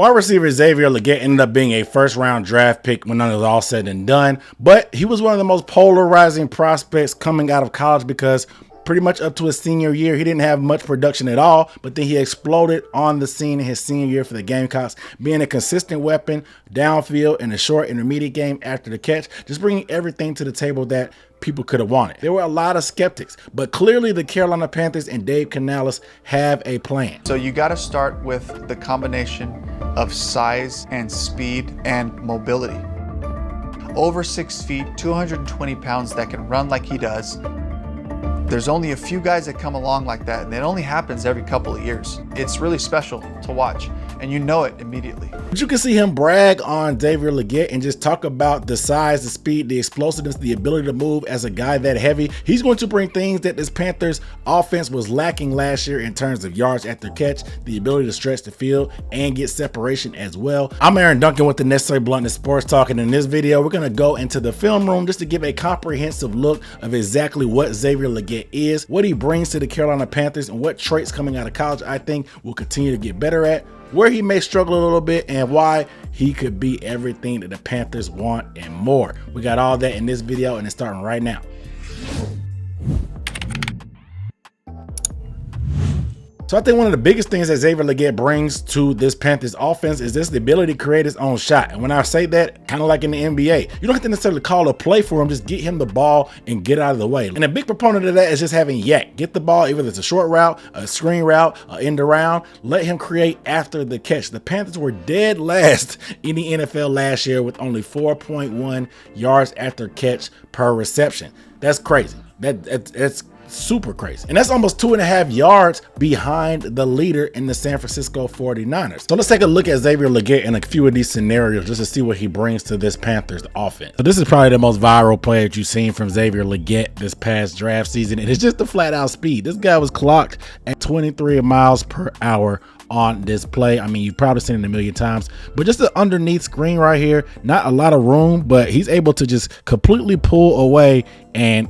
Wide receiver Xavier Legette ended up being a first-round draft pick when none was all said and done, but he was one of the most polarizing prospects coming out of college because pretty much up to his senior year, he didn't have much production at all, but then he exploded on the scene in his senior year for the Gamecocks, being a consistent weapon downfield in the short intermediate game after the catch, just bringing everything to the table that people could have wanted. There were a lot of skeptics, but clearly the Carolina Panthers and Dave Canales have a plan. So you got to start with the combination of size and speed and mobility. Over 6 feet, 220 pounds that can run like he does. There's only a few guys that come along like that, and it only happens every couple of years. It's really special to watch, and you know it immediately. But you can see him brag on Xavier Legette and just talk about the size, the speed, the explosiveness, the ability to move as a guy that heavy. He's going to bring things that this Panthers offense was lacking last year in terms of yards after catch, the ability to stretch the field and get separation as well. I'm Aaron Duncan with the Necessary Bluntness Sports Talk, and in this video, we're going to go into the film room just to give a comprehensive look of exactly what Xavier Legette is, what he brings to the Carolina Panthers, and what traits coming out of college I think will continue to get better at, where he may struggle a little bit, and why he could be everything that the Panthers want and more. We got all that in this video, and it's starting right now. So I think one of the biggest things that Xavier Legette brings to this Panthers offense is this, the ability to create his own shot. And when I say that, kind of like in the NBA, you don't have to necessarily call a play for him, just get him the ball and get out of the way. And a big proponent of that is just having yak. Get the ball, either it's a short route, a screen route, end around, let him create after the catch. The Panthers were dead last in the NFL last year with only 4.1 yards after catch per reception. That's crazy. That's super crazy. And that's almost 2.5 yards behind the leader in the San Francisco 49ers. So let's take a look at Xavier Legette in a few of these scenarios just to see what he brings to this Panthers offense. So this is probably the most viral play that you've seen from Xavier Legette this past draft season. And it's just the flat out speed. This guy was clocked at 23 miles per hour on this play. I mean, you've probably seen it a million times, but just the underneath screen right here, not a lot of room, but he's able to just completely pull away, and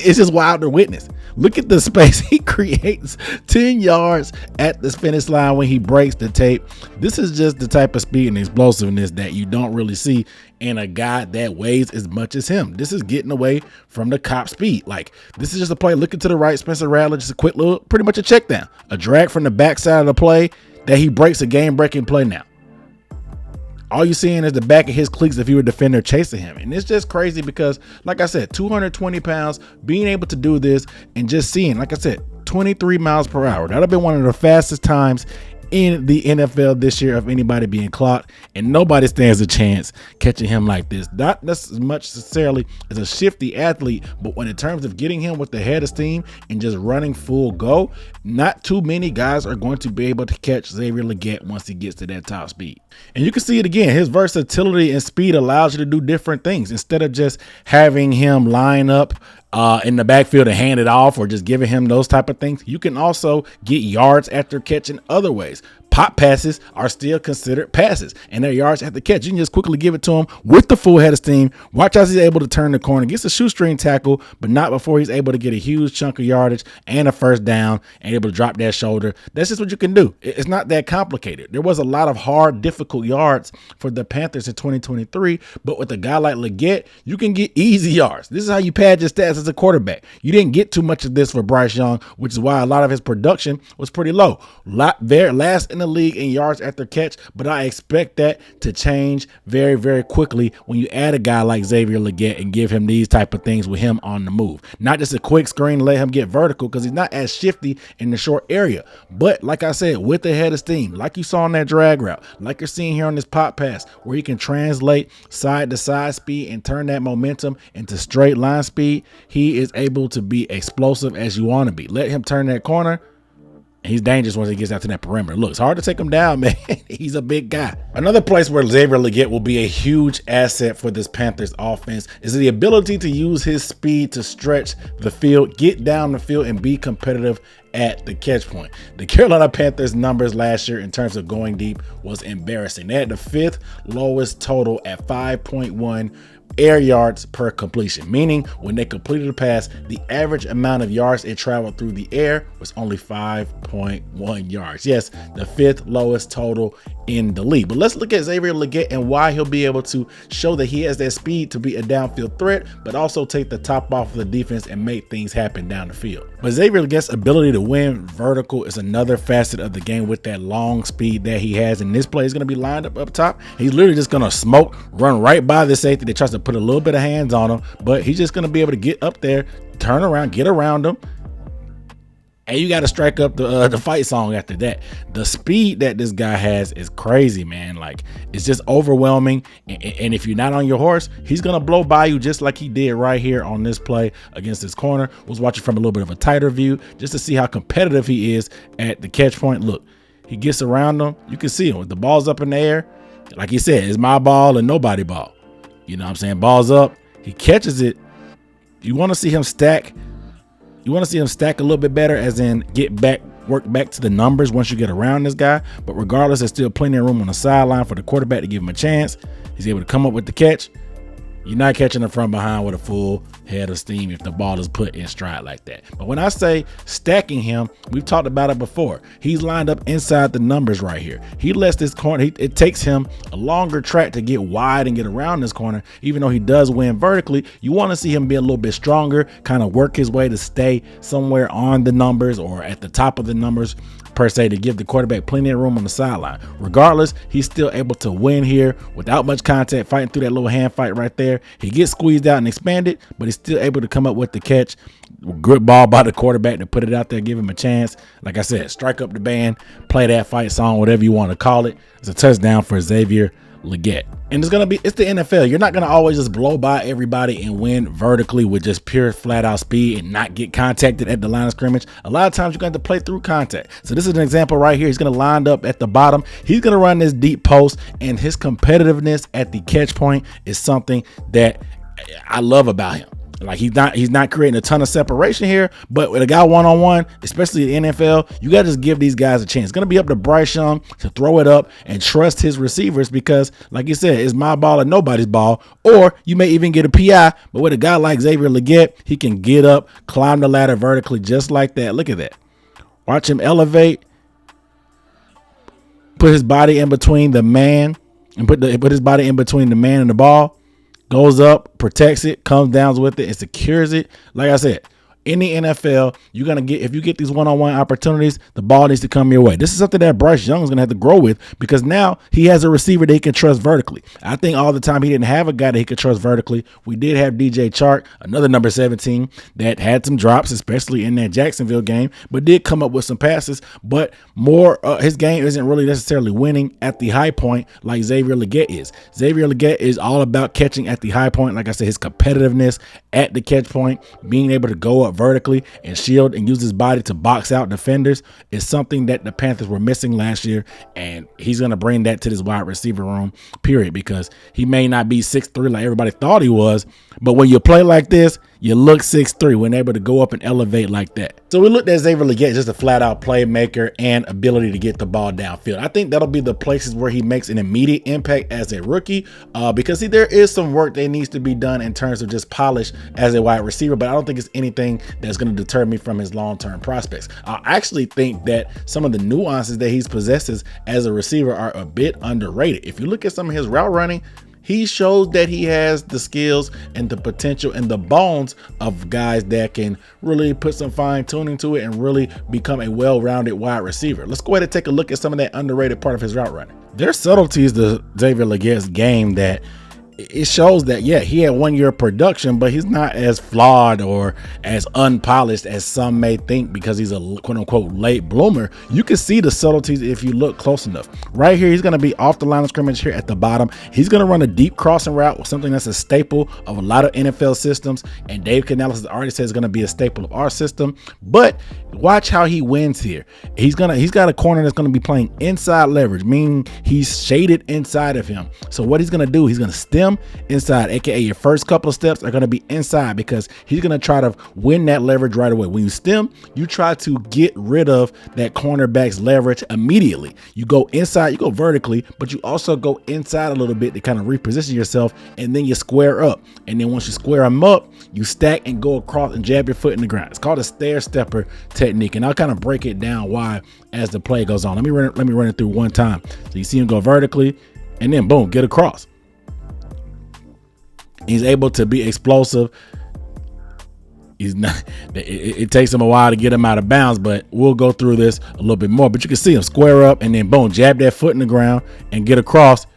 it's just wild to witness. Look at the space he creates. 10 yards at the finish line when he breaks the tape. This is just the type of speed and explosiveness that you don't really see in a guy that weighs as much as him. This is getting away from the cop speed. Like, this is just a play looking to the right. Spencer Rattler, just a quick little, pretty much a check down, a drag from the backside of the play that he breaks a game-breaking play now. All you're seeing is the back of his cleats if you were a defender chasing him. And it's just crazy because, like I said, 220 pounds, being able to do this and just seeing, like I said, 23 miles per hour. That'll be one of the fastest times in the NFL this year of anybody being clocked, and nobody stands a chance catching him like this. Not as much necessarily as a shifty athlete, but when in terms of getting him with the head of steam and just running full go, not too many guys are going to be able to catch Xavier Legette once he gets to that top speed. And you can see it again. His versatility and speed allows you to do different things. Instead of just having him line up in the backfield and hand it off or just giving him those type of things, you can also get yards after catch in other ways. Pop passes are still considered passes, and they're yards after catch. You can just quickly give it to him with the full head of steam. Watch as he's able to turn the corner, gets a shoestring tackle, but not before he's able to get a huge chunk of yardage and a first down and able to drop that shoulder. That's just what you can do. It's not that complicated. There was a lot of hard, difficult yards for the Panthers in 2023, but with a guy like Legette, you can get easy yards. This is how you pad your stats as a quarterback. You didn't get too much of this for Bryce Young, which is why a lot of his production was pretty low. Last in the league in yards after catch, but I expect that to change very, very quickly when you add a guy like Xavier Legette and give him these type of things with him on the move. Not just a quick screen to let him get vertical, because he's not as shifty in the short area, but like I said, with the head of steam, like you saw on that drag route, like you're seeing here on this pop pass, where he can translate side to side speed and turn that momentum into straight line speed. He is able to be explosive as you want to be. Let him turn that corner. He's dangerous once he gets out to that perimeter. Look, it's hard to take him down, man. He's a big guy. Another place where Xavier Legette will be a huge asset for this Panthers offense is the ability to use his speed to stretch the field, get down the field, and be competitive at the catch point. The Carolina Panthers numbers last year in terms of going deep was embarrassing. They had the 5th lowest total at 5.1 air yards per completion, meaning when they completed a pass, the average amount of yards it traveled through the air was only 5.1 yards. Yes, the 5th lowest total in the league. But let's look at Xavier Legette and why he'll be able to show that he has that speed to be a downfield threat, but also take the top off of the defense and make things happen down the field. But Xavier Legette's ability to win vertical is another facet of the game with that long speed that he has. And this play is going to be lined up top. He's literally just going to smoke, run right by the safety that tries to put a little bit of hands on him, but he's just going to be able to get up there, turn around, get around him. And you got to strike up the fight song after that. The speed that this guy has is crazy, man. Like, it's just overwhelming. And if you're not on your horse, he's going to blow by you just like he did right here on this play against his corner. Was watching from a little bit of a tighter view just to see how competitive he is at the catch point. Look, he gets around him. You can see him with the ball's up in the air. Like he said, it's my ball and nobody ball. You know what I'm saying? Ball's up. He catches it. You want to see him stack. You want to see him stack a little bit better, as in work back to the numbers once you get around this guy. But regardless, there's still plenty of room on the sideline for the quarterback to give him a chance. He's able to come up with the catch. You're not catching him from behind with a full head of steam if the ball is put in stride like that. But when I say stacking him, we've talked about it before. He's lined up inside the numbers right here. He lets this corner, it takes him a longer track to get wide and get around this corner. Even though he does win vertically, you want to see him be a little bit stronger, kind of work his way to stay somewhere on the numbers or at the top of the numbers per se, to give the quarterback plenty of room on the sideline. Regardless, he's still able to win here without much contact, fighting through that little hand fight right there. He gets squeezed out and expanded, but he's still able to come up with the catch. Good ball by the quarterback to put it out there, give him a chance. Like I said, strike up the band, play that fight song, whatever you want to call it. It's a touchdown for Xavier Legette. And it's the NFL. You're not going to always just blow by everybody and win vertically with just pure flat out speed and not get contacted at the line of scrimmage. A lot of times you're going to have to play through contact. So this is an example right here. He's going to line up at the bottom. He's going to run this deep post, and his competitiveness at the catch point is something that I love about him. Like, he's not creating a ton of separation here, but with a guy one-on-one, especially in the NFL, you got to just give these guys a chance. It's going to be up to Bryce Young to throw it up and trust his receivers because, like you said, it's my ball and nobody's ball. Or you may even get a PI, but with a guy like Xavier Legette, he can get up, climb the ladder vertically just like that. Look at that. Watch him elevate, put his body in between the man, and put his body in between the man and the ball. Goes up, protects it, comes down with it, and secures it. Like I said, in the NFL, you're going to get, if you get these one-on-one opportunities, the ball needs to come your way. This is something that Bryce Young is going to have to grow with because now he has a receiver that he can trust vertically. I think all the time he didn't have a guy that he could trust vertically. We did have DJ Chark, another number 17, that had some drops, especially in that Jacksonville game, but did come up with some passes. But more, his game isn't really necessarily winning at the high point like Xavier Legette is. Xavier Legette is all about catching at the high point. Like I said, his competitiveness at the catch point, being able to go up vertically and shield and use his body to box out defenders is something that the Panthers were missing last year, and he's going to bring that to this wide receiver room, period, because he may not be 6'3" like everybody thought he was, but when you play like this, you look 6'3" when able to go up and elevate like that. So we looked at Xavier Legette, just a flat-out playmaker and ability to get the ball downfield. I think that'll be the places where he makes an immediate impact as a rookie because, see, there is some work that needs to be done in terms of just polish as a wide receiver, but I don't think it's anything that's going to deter me from his long-term prospects. I actually think that some of the nuances that he possesses as a receiver are a bit underrated. If you look at some of his route running, he shows that he has the skills and the potential and the bones of guys that can really put some fine tuning to it and really become a well-rounded wide receiver. Let's go ahead and take a look at some of that underrated part of his route running. There's subtleties to Xavier Legette's game that it shows that, yeah, he had 1 year of production, but he's not as flawed or as unpolished as some may think because he's a quote unquote late bloomer. You can see the subtleties if you look close enough. Right here, he's going to be off the line of scrimmage here at the bottom. He's going to run a deep crossing route with something that's a staple of a lot of NFL systems. And Dave Canales has already said it's going to be a staple of our system. But watch how he wins here. He's got a corner that's going to be playing inside leverage, meaning he's shaded inside of him. So what he's going to do, he's going to stem stem inside, aka your first couple of steps are going to be inside because he's going to try to win that leverage right away. When you stem, you try to get rid of that cornerback's leverage immediately. You go inside, you go vertically, but you also go inside a little bit to kind of reposition yourself, and then you square up. And then once you square them up, you stack and go across and jab your foot in the ground. It's called a stair stepper technique, and I'll kind of break it down why as the play goes on. Let me run it through one time. So you see him go vertically, and then boom, get across. He's able to be explosive. He's not. It takes him a while to get him out of bounds, but we'll go through this a little bit more. But you can see him square up and then boom, jab that foot in the ground and get across.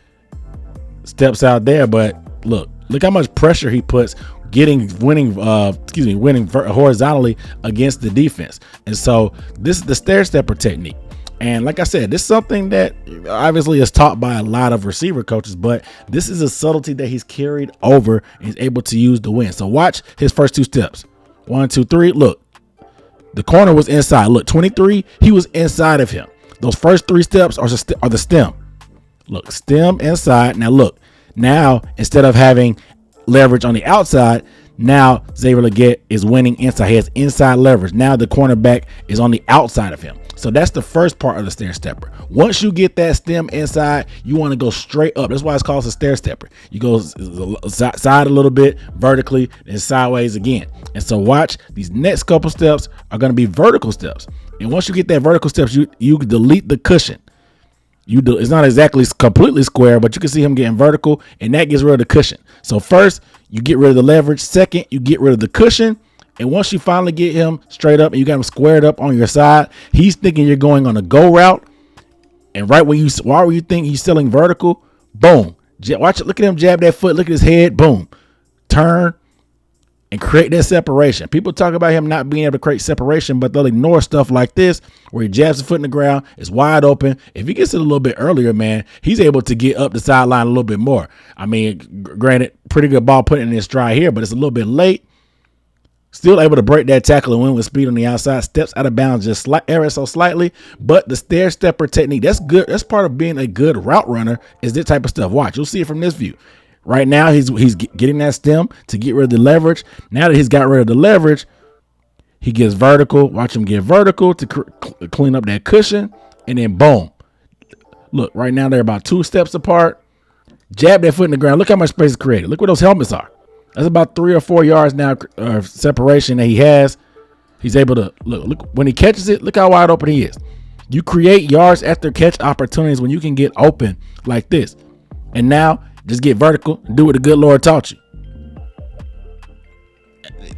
Steps out there, but look how much pressure he puts winning horizontally against the defense. And so this is the stair stepper technique. And like I said, this is something that obviously is taught by a lot of receiver coaches, but this is a subtlety that he's carried over and is able to use to win. So watch his first two steps. 1, 2, 3. Look, the corner was inside. Look, 23, he was inside of him. Those first 3 steps are the stem. Look, stem inside. Now look, now instead of having leverage on the outside, now Xavier Legette is winning inside. He has inside leverage. Now the cornerback is on the outside of him. So that's the first part of the stair stepper. Once you get that stem inside, you want to go straight up. That's why it's called a stair stepper. You go side a little bit, vertically, and sideways again. And so watch, these next couple steps are going to be vertical steps. And once you get that vertical steps, you delete the cushion. It's not exactly completely square, but you can see him getting vertical, and that gets rid of the cushion. So first, you get rid of the leverage. Second, you get rid of the cushion. And once you finally get him straight up and you got him squared up on your side, he's thinking you're going on a go route. And right when you think he's still vertical, boom. Watch it. Look at him jab that foot. Look at his head. Boom. Turn and create that separation. People talk about him not being able to create separation, but they'll ignore stuff like this where he jabs the foot in the ground. It's wide open. If he gets it a little bit earlier, man, he's able to get up the sideline a little bit more. I mean, granted, pretty good ball put in his stride here, but it's a little bit late. Still able to break that tackle and win with speed on the outside. Steps out of bounds just ever so slightly. But the stair stepper technique, that's good. That's part of being a good route runner, is this type of stuff. Watch, you'll see it from this view. Right now, he's getting that stem to get rid of the leverage. Now that he's got rid of the leverage, he gets vertical. Watch him get vertical to clean up that cushion. And then boom. Look, right now they're about 2 steps apart. Jab that foot in the ground. Look how much space is created. Look where those helmets are. That's about 3 or 4 yards now separation that he has. He's able to look when he catches it. Look how wide open he is. You create yards after catch opportunities when you can get open like this. And now just get vertical and do what the good Lord taught you.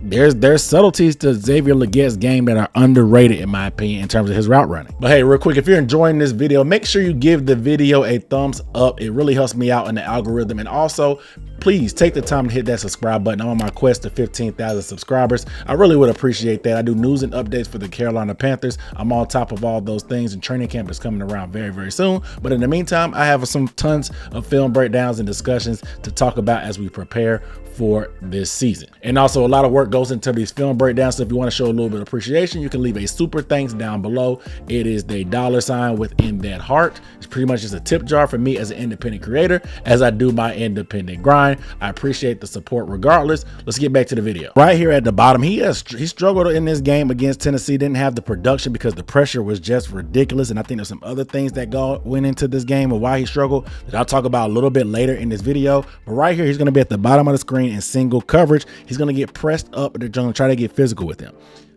There's subtleties to Xavier Legette's game that are underrated, in my opinion, in terms of his route running. But hey, real quick, if you're enjoying this video, make sure you give the video a thumbs up. It really helps me out in the algorithm. And also, please take the time to hit that subscribe button. I'm on my quest to 15,000 subscribers. I really would appreciate that. I do news and updates for the Carolina Panthers. I'm on top of all those things, and training camp is coming around very, very soon. But in the meantime, I have some tons of film breakdowns and discussions to talk about as we prepare for this season. And also, a lot of work goes into these film breakdowns. So if you want to show a little bit of appreciation, you can leave a super thanks down below. It is the $ within that heart. It's pretty much just a tip jar for me as an independent creator as I do my independent grind. I appreciate the support regardless. Let's get back to the video. Right here at the bottom, he struggled in this game against Tennessee. Didn't have the production because the pressure was just ridiculous. And I think there's some other things that went into this game and why he struggled that I'll talk about a little bit later in this video. But right here, he's going to be at the bottom of the screen in single coverage. He's going to get pressed up and they're going to try to get physical with him.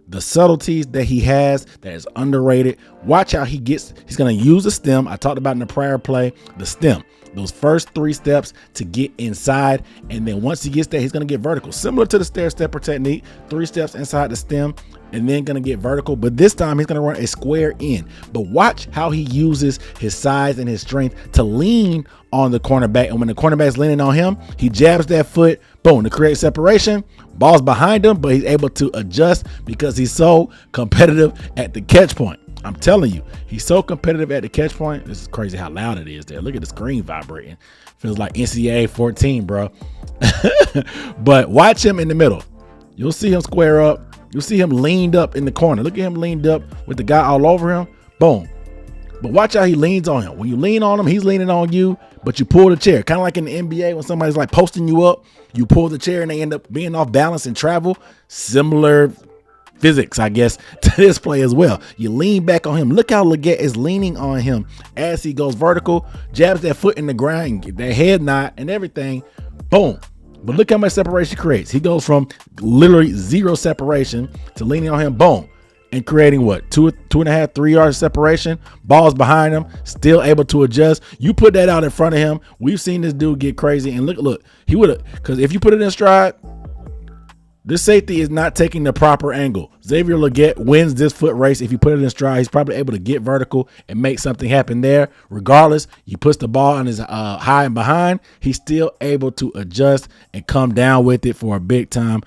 The subtleties that he has that is underrated. Watch how he's going to use the stem. I talked about in the prior play, the stem. Those first 3 steps to get inside. And then once he gets there, he's going to get vertical. Similar to the stair stepper technique, 3 steps inside the stem and then going to get vertical. But this time he's going to run a square in. But watch how he uses his size and his strength to lean on the cornerback. And when the cornerback's leaning on him, he jabs that foot, boom, to create separation. Ball's behind him, but he's able to adjust because he's so competitive at the catch point. I'm telling you, he's so competitive at the catch point. This is crazy how loud it is there. Look at the screen vibrating. Feels like NCAA 14, bro. But watch him in the middle. You'll see him square up. You'll see him leaned up in the corner. Look at him leaned up with the guy all over him. Boom. But watch how he leans on him. When you lean on him, he's leaning on you, but you pull the chair. Kind of like in the NBA when somebody's like posting you up, you pull the chair and they end up being off balance and travel. Similar physics, I guess, to this play as well. You lean back on him. Look how Legette is leaning on him as he goes vertical, jabs that foot in the ground, and get that head nod and everything. Boom. But look how much separation he creates. He goes from literally 0 separation to leaning on him. Boom. And creating what, 2.5, 3 yards separation, balls behind him, still able to adjust. You put that out in front of him. We've seen this dude get crazy. And look, he would have, because if you put it in stride, this safety is not taking the proper angle. Xavier Legette wins this foot race. If you put it in stride, he's probably able to get vertical and make something happen there. Regardless, he puts the ball on his high and behind. He's still able to adjust and come down with it for a big time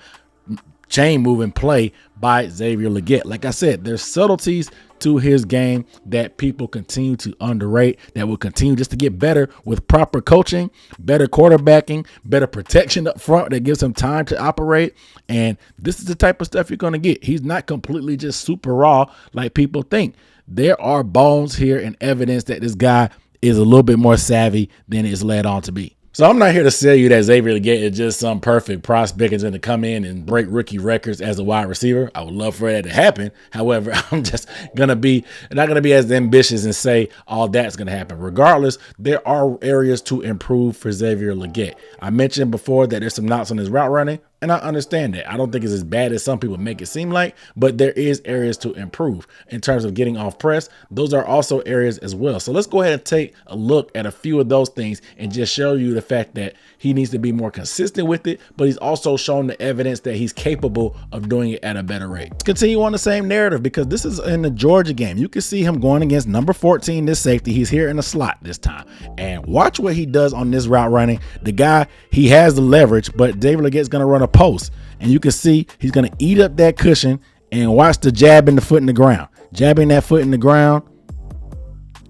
chain moving play by Xavier Legette. Like I said, there's subtleties to his game that people continue to underrate, that will continue just to get better with proper coaching, better quarterbacking, better protection up front that gives him time to operate. And this is the type of stuff you're going to get. He's not completely just super raw like people think. There are bones here and evidence that this guy is a little bit more savvy than is led on to be. So I'm not here to sell you that Xavier Legette is just some perfect prospect and going to come in and break rookie records as a wide receiver. I would love for that to happen. However, I'm just not going to be as ambitious and say all that's going to happen. Regardless, there are areas to improve for Xavier Legette. I mentioned before that there's some knots on his route running, and I understand that. I don't think it's as bad as some people make it seem like, but there is areas to improve in terms of getting off press. Those are also areas as well. So let's go ahead and take a look at a few of those things and just show you the fact that he needs to be more consistent with it, but he's also shown the evidence that he's capable of doing it at a better rate. Let's continue on the same narrative because this is in the Georgia game. You can see him going against number 14, this safety. He's here in the slot this time. And watch what he does on this route running. The guy, he has the leverage, but Xavier Legette's going to run a post. And you can see he's going to eat up that cushion and watch the jab in the foot in the ground. Jabbing that foot in the ground.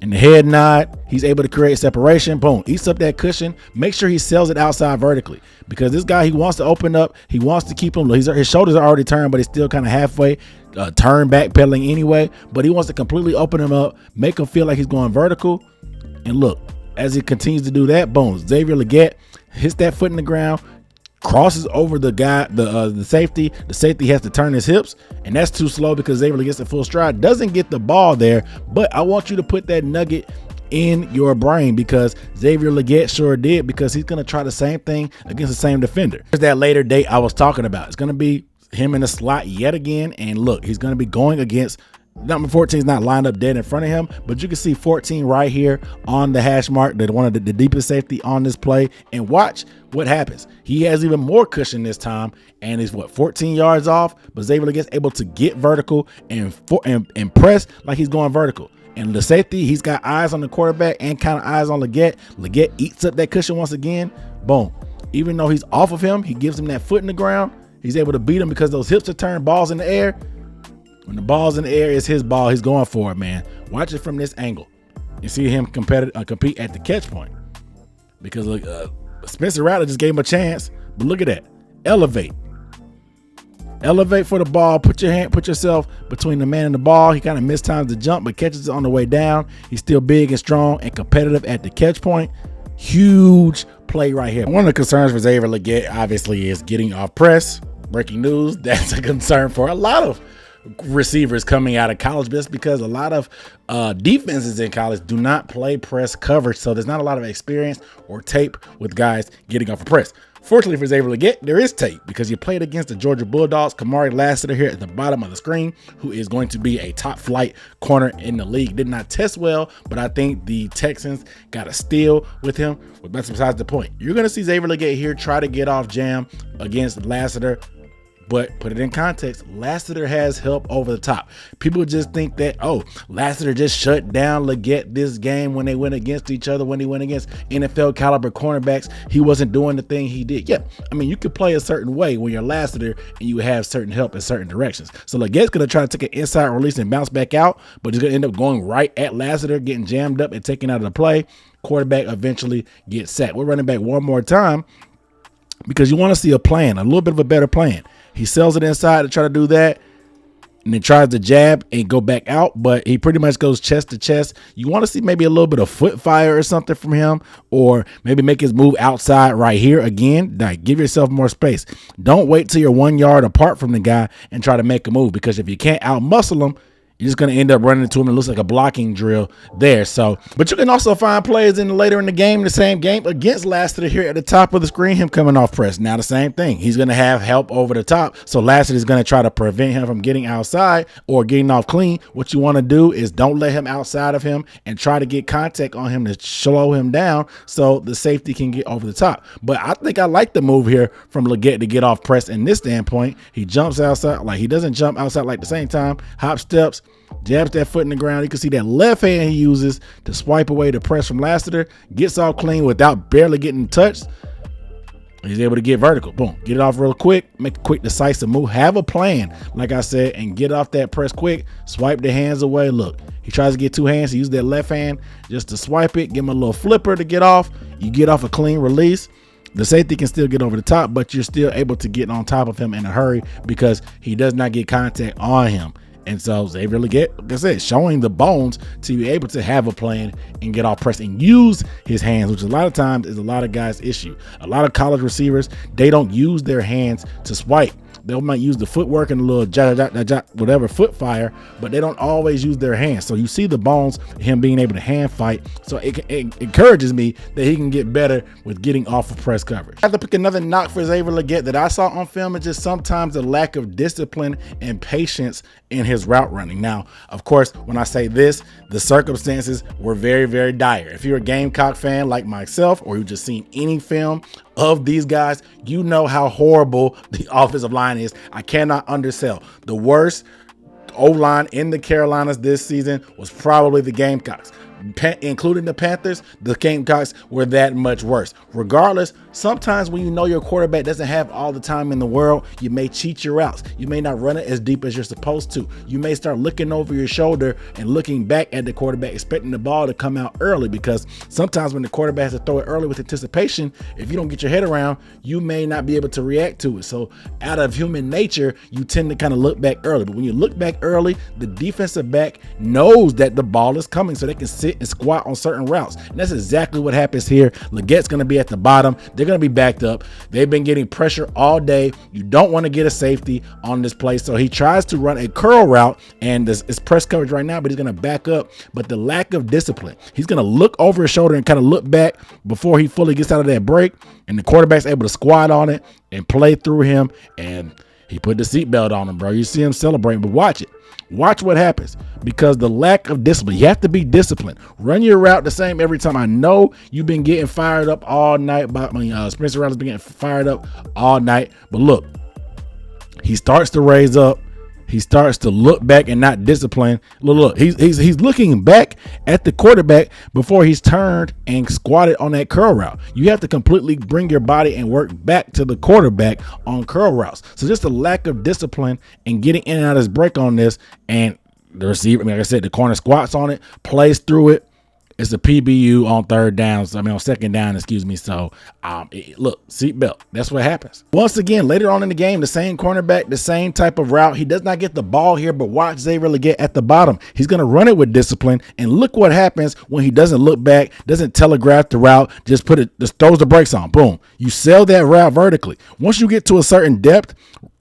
And the head nod, he's able to create separation. Boom, eats up that cushion. Make sure he sells it outside vertically because this guy, he wants to open up. He wants to keep him. His shoulders are already turned, but he's still kind of halfway turn back pedaling anyway. But he wants to completely open him up, make him feel like he's going vertical. And look, as he continues to do that, boom, Xavier Legette hits that foot in the ground, crosses over the guy, the safety. The safety has to turn his hips, and that's too slow because Xavier gets a full stride. Doesn't get the ball there, but I want you to put that nugget in your brain because Xavier Legette sure did, because he's going to try the same thing against the same defender. There's that later date I was talking about. It's going to be him in the slot yet again, and look, he's going to be going against number 14 is not lined up dead in front of him, but you can see 14 right here on the hash mark, that one of the deepest safety on this play. And watch what happens. He has even more cushion this time, and is 14 yards off, but Xavier Legette's able to get vertical and press like he's going vertical. And the safety, he's got eyes on the quarterback and kind of eyes on Legette. Legette eats up that cushion once again. Boom. Even though he's off of him, he gives him that foot in the ground. He's able to beat him because those hips are turned, balls in the air. When the ball's in the air, it's his ball. He's going for it, man. Watch it from this angle. You see him compete at the catch point. Because Spencer Rattler just gave him a chance. But look at that. Elevate. Elevate for the ball. Put yourself between the man and the ball. He kind of mistimes the jump, but catches it on the way down. He's still big and strong and competitive at the catch point. Huge play right here. One of the concerns for Xavier Legette, obviously, is getting off press. Breaking news. That's a concern for a lot of receivers coming out of college, just because a lot of defenses in college do not play press coverage, so there's not a lot of experience or tape with guys getting off a press. Fortunately for Xavier Legette, there is tape because you played against the Georgia Bulldogs. Kamari Lassiter here at the bottom of the screen, who is going to be a top flight corner in the league. Did not test well, but I think the Texans got a steal with him. But that's besides the point. You're going to see Xavier Legette here try to get off jam against Lassiter. But put it in context, Lassiter has help over the top. People just think that, oh, Lassiter just shut down Legette this game when they went against each other, when he went against NFL caliber cornerbacks. He wasn't doing the thing he did. Yeah, I mean, you could play a certain way when you're Lassiter and you have certain help in certain directions. So Legette's going to try to take an inside release and bounce back out, but he's going to end up going right at Lassiter, getting jammed up and taken out of the play. Quarterback eventually gets sacked. We're running back one more time because you want to see a plan, a little bit of a better plan. He sells it inside to try to do that. and then tries to jab and go back out, but he pretty much goes chest to chest. You want to see maybe a little bit of foot fire or something from him, or maybe make his move outside right here again. Like, give yourself more space. Don't wait till you're 1 yard apart from the guy and try to make a move, because if you can't out muscle him, you're just going to end up running into him. It looks like a blocking drill there. So, but you can also find plays later in the game, the same game against Lassiter here at the top of the screen, him coming off press. Now the same thing. He's going to have help over the top. So Lassiter is going to try to prevent him from getting outside or getting off clean. What you want to do is don't let him outside of him and try to get contact on him to slow him down so the safety can get over the top. But I think I like the move here from Legette to get off press in this standpoint. He jumps outside, like he doesn't jump outside like the same time, hop steps, jabs that foot in the ground. You can see that left hand he uses to swipe away the press from Lassiter, gets off clean without barely getting touched. He's able to get vertical. Boom. Get it off real quick. Make a quick, decisive move. Have a plan, like I said, and get off that press quick. Swipe the hands away. Look, he tries to get two hands. He uses that left hand just to swipe it. Give him a little flipper to get off. You get off a clean release. The safety can still get over the top, but you're still able to get on top of him in a hurry because he does not get contact on him. And so Xavier Legette, like I said, showing the bones to be able to have a plan and get off press and use his hands, which a lot of times is a lot of guys' issue. A lot of college receivers, they don't use their hands to swipe. They might use the footwork and a little whatever foot fire, but they don't always use their hands. So you see the bones, him being able to hand fight. So it encourages me that he can get better with getting off of press coverage. I have to pick another knock for Xavier Legette that I saw on film is just sometimes the lack of discipline and patience in his route running. Now, of course, when I say this, the circumstances were very, very dire. If you're a Gamecock fan like myself, or you've just seen any film of these guys, you know how horrible the offensive line is. I cannot undersell. The worst O-line in the Carolinas this season was probably the Gamecocks. Including the Panthers, the Gamecocks were that much worse. Regardless, sometimes when you know your quarterback doesn't have all the time in the world, you may cheat your routes. You may not run it as deep as you're supposed to. You may start looking over your shoulder and looking back at the quarterback, expecting the ball to come out early, because sometimes when the quarterback has to throw it early with anticipation, if you don't get your head around, you may not be able to react to it. So out of human nature, you tend to kind of look back early. But when you look back early, the defensive back knows that the ball is coming, so they can sit and squat on certain routes. And that's exactly what happens here. Legette's going to be at the bottom. They're going to be backed up. They've been getting pressure all day. You don't want to get a safety on this play. So he tries to run a curl route, and it's press coverage right now, but he's going to back up. But the lack of discipline, he's going to look over his shoulder and kind of look back before he fully gets out of that break. And the quarterback's able to squat on it and play through him. And he put the seatbelt on him, bro. You see him celebrating, but watch it. Watch what happens, because the lack of discipline, you have to be disciplined. Run your route the same every time. I know you've been getting fired up all night. Spencer Rattler's been getting fired up all night. But look, he starts to raise up. He starts to look back and not discipline. Look, he's looking back at the quarterback before he's turned and squatted on that curl route. You have to completely bring your body and work back to the quarterback on curl routes. So just a lack of discipline and getting in and out of his break on this, and the receiver, like I said, the corner squats on it, plays through it. It's a PBU on on second down, excuse me. So, look, seatbelt. That's what happens. Once again, later on in the game, the same cornerback, the same type of route. He does not get the ball here, but watch Xavier Legette at the bottom. He's going to run it with discipline, and look what happens when he doesn't look back, doesn't telegraph the route, just throws the brakes on. Boom. You sell that route vertically. Once you get to a certain depth,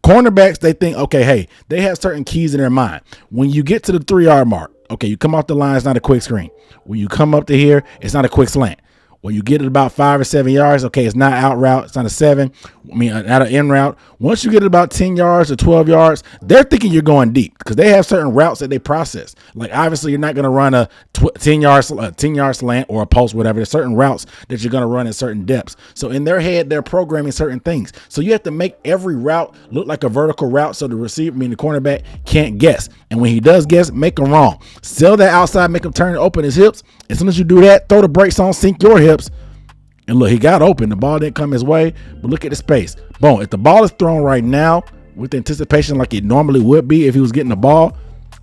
cornerbacks, they think, okay, hey, they have certain keys in their mind. When you get to the 3-yard mark, okay, you come off the line, it's not a quick screen. When you come up to here, it's not a quick slant. When you get it about 5 or 7 yards, okay, it's not out route, it's not a 7. Not an in route. Once you get about 10 yards or 12 yards, they're thinking you're going deep because they have certain routes that they process. Like, obviously, you're not going to run a 10-yard slant or a post, whatever. There's certain routes that you're going to run in certain depths. So in their head, they're programming certain things. So you have to make every route look like a vertical route so the receiver, the cornerback, can't guess. And when he does guess, make him wrong. Sell that outside, make him turn and open his hips. As soon as you do that, throw the brakes on, sink your hips. And look, he got open. The ball didn't come his way, but look at the space. Boom. If the ball is thrown right now with anticipation like it normally would be if he was getting the ball,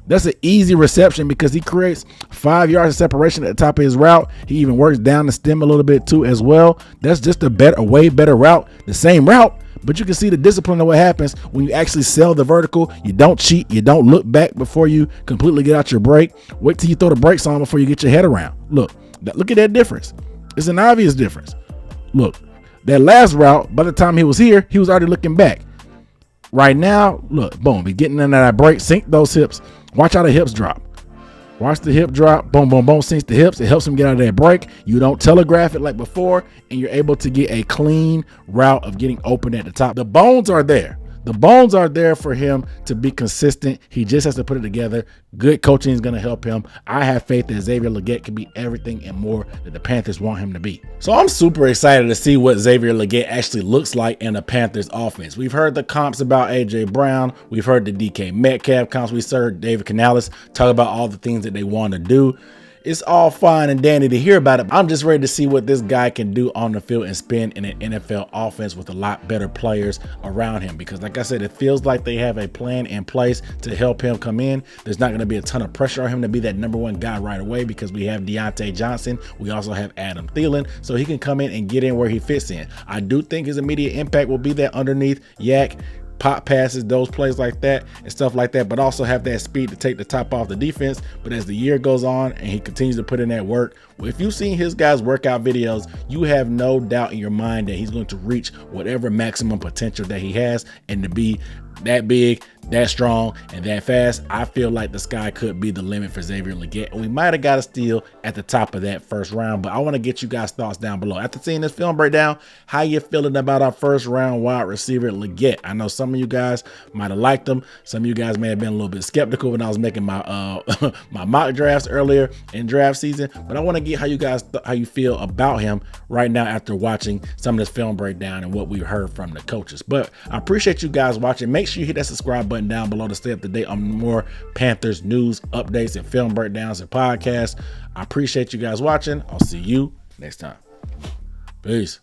That's an easy reception because he creates 5 yards of separation at the top of his route. He even works down the stem a little bit too as well. That's just a way better route. The same route, but you can see the discipline of what happens when you actually sell the vertical. You don't cheat. You don't look back before you completely get out your break. Wait till you throw the brakes on before you get your head around. Look at that difference. It's an obvious difference. Look, that last route, by the time he was here, he was already looking back. Right now, look, boom, he's getting into that break, sink those hips. Watch how the hips drop. Watch the hip drop, boom, boom, boom, sinks the hips. It helps him get out of that break. You don't telegraph it like before, and you're able to get a clean route of getting open at the top. The bones are there. The bones are there for him to be consistent. He just has to put it together. Good coaching is going to help him. I have faith that Xavier Legette can be everything and more that the Panthers want him to be. So I'm super excited to see what Xavier Legette actually looks like in the Panthers offense. We've heard the comps about A.J. Brown. We've heard the DK Metcalf comps. We heard David Canales talk about all the things that they want to do. It's all fine and dandy to hear about it. I'm just ready to see what this guy can do on the field and spin in an NFL offense with a lot better players around him. Because like I said, it feels like they have a plan in place to help him come in. There's not going to be a ton of pressure on him to be that #1 guy right away because we have Deontay Johnson. We also have Adam Thielen. So he can come in and get in where he fits in. I do think his immediate impact will be that underneath yak, pop passes, those plays like that and stuff like that, but also have that speed to take the top off the defense. But as the year goes on and he continues to put in that work, if you've seen his guys' workout videos, you have no doubt in your mind that he's going to reach whatever maximum potential that he has, and to be that big, that strong, and that fast, I feel like the sky could be the limit for Xavier Legette. We might have got a steal at the top of that first round, but I want to get you guys' thoughts down below. After seeing this film breakdown, how you feeling about our first round wide receiver Legette? I know some of you guys might have liked him. Some of you guys may have been a little bit skeptical when I was making my my mock drafts earlier in draft season, but I want to get how you feel about him right now after watching some of this film breakdown and what we heard from the coaches. But I appreciate you guys watching. Make sure you hit that subscribe button down below to stay up to date on more Panthers news, updates, and film breakdowns and podcasts. I appreciate you guys watching. I'll see you next time. Peace.